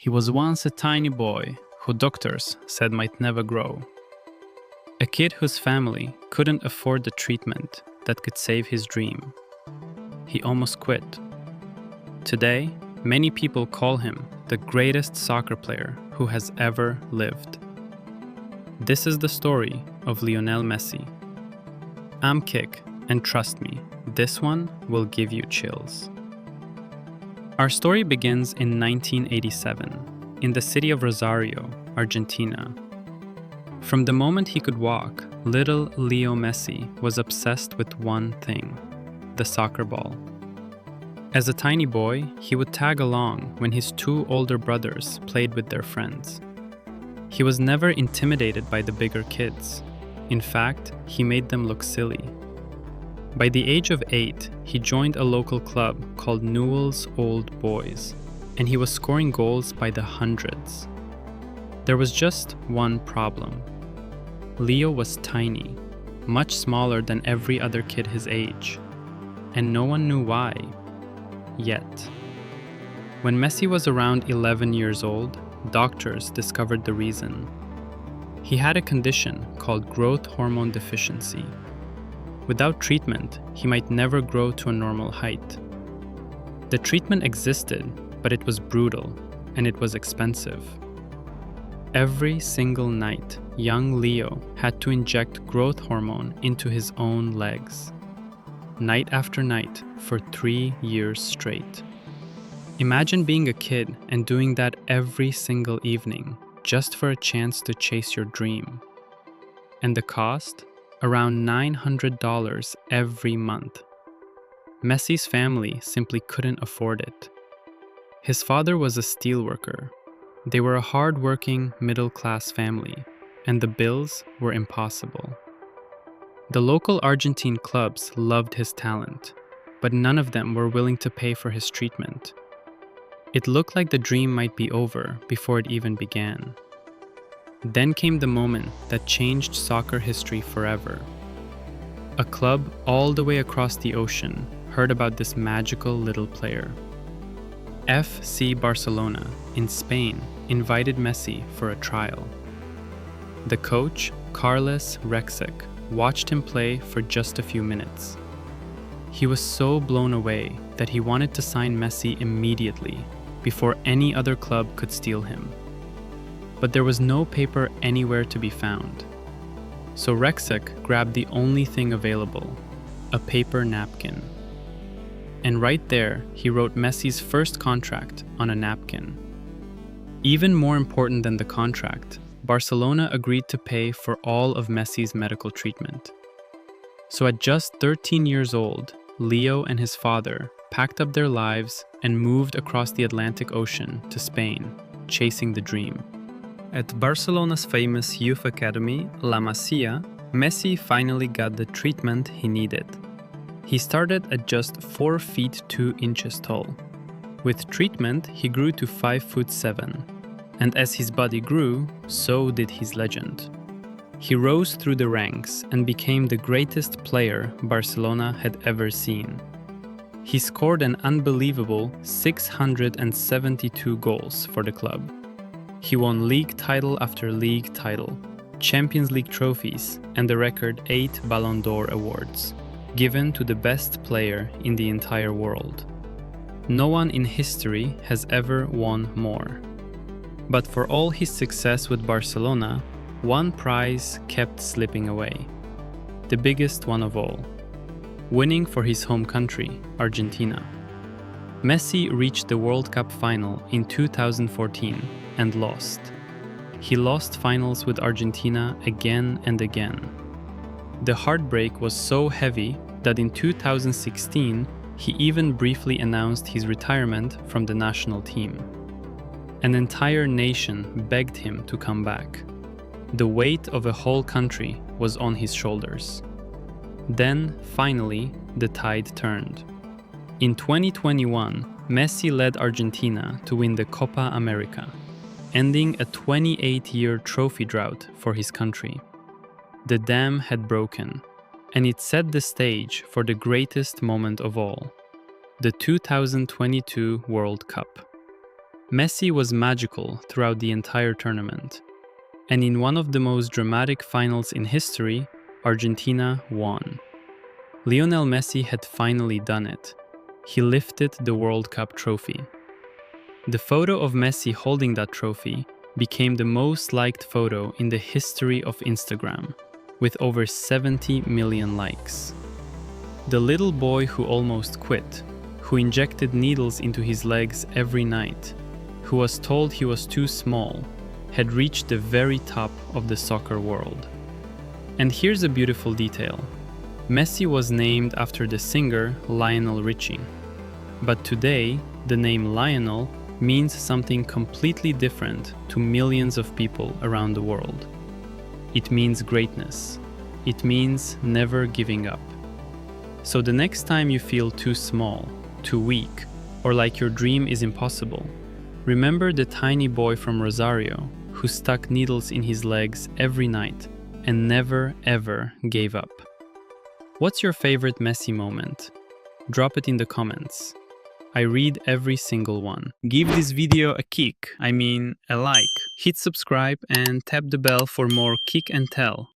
He was once a tiny boy who doctors said might never grow. A kid whose family couldn't afford the treatment that could save his dream. He almost quit. Today, many people call him the greatest soccer player who has ever lived. This is the story of Lionel Messi. I'm Kik, and trust me, this one will give you chills. Our story begins in 1987, in the city of Rosario, Argentina. From the moment he could walk, little Leo Messi was obsessed with one thing: the soccer ball. As a tiny boy, he would tag along when his two older brothers played with their friends. He was never intimidated by the bigger kids. In fact, he made them look silly. By the age of 8, he joined a local club called Newell's Old Boys, and he was scoring goals by the hundreds. There was just one problem. Leo was tiny, much smaller than every other kid his age, and no one knew why, yet. When Messi was around 11 years old, doctors discovered the reason. He had a condition called growth hormone deficiency. Without treatment, he might never grow to a normal height. The treatment existed, but it was brutal, and it was expensive. Every single night, young Leo had to inject growth hormone into his own legs. Night after night, for 3 years straight. Imagine being a kid and doing that every single evening, just for a chance to chase your dream. And the cost? Around $900 every month. Messi's family simply couldn't afford it. His father was a steelworker. They were a hard-working, middle-class family, and the bills were impossible. The local Argentine clubs loved his talent, but none of them were willing to pay for his treatment. It looked like the dream might be over before it even began. Then came the moment that changed soccer history forever. A club all the way across the ocean heard about this magical little player. FC Barcelona in Spain invited Messi for a trial. The coach, Carles Rexach, watched him play for just a few minutes. He was so blown away that he wanted to sign Messi immediately, before any other club could steal him. But there was no paper anywhere to be found. So Rexach grabbed the only thing available, a paper napkin. And right there, he wrote Messi's first contract on a napkin. Even more important than the contract, Barcelona agreed to pay for all of Messi's medical treatment. So at just 13 years old, Leo and his father packed up their lives and moved across the Atlantic Ocean to Spain, chasing the dream. At Barcelona's famous youth academy, La Masia, Messi finally got the treatment he needed. He started at just 4 feet 2 inches tall. With treatment, he grew to 5'7", and as his body grew, so did his legend. He rose through the ranks and became the greatest player Barcelona had ever seen. He scored an unbelievable 672 goals for the club. He won league title after league title, Champions League trophies, and the record 8 Ballon d'Or awards, given to the best player in the entire world. No one in history has ever won more. But for all his success with Barcelona, one prize kept slipping away. The biggest one of all. Winning for his home country, Argentina. Messi reached the World Cup final in 2014 and lost. He lost finals with Argentina again and again. The heartbreak was so heavy that in 2016, he even briefly announced his retirement from the national team. An entire nation begged him to come back. The weight of a whole country was on his shoulders. Then, finally, the tide turned. In 2021, Messi led Argentina to win the Copa America, ending a 28-year trophy drought for his country. The dam had broken, and it set the stage for the greatest moment of all, the 2022 World Cup. Messi was magical throughout the entire tournament. And in one of the most dramatic finals in history, Argentina won. Lionel Messi had finally done it. He lifted the World Cup trophy. The photo of Messi holding that trophy became the most liked photo in the history of Instagram, with over 70 million likes. The little boy who almost quit, who injected needles into his legs every night, who was told he was too small, had reached the very top of the soccer world. And here's a beautiful detail. Messi was named after the singer Lionel Richie. But today, the name Lionel means something completely different to millions of people around the world. It means greatness. It means never giving up. So the next time you feel too small, too weak, or like your dream is impossible, remember the tiny boy from Rosario who stuck needles in his legs every night and never ever gave up. What's your favorite Messi moment? Drop it in the comments. I read every single one. Give this video a kick, a like. Hit subscribe and tap the bell for more kick and tell.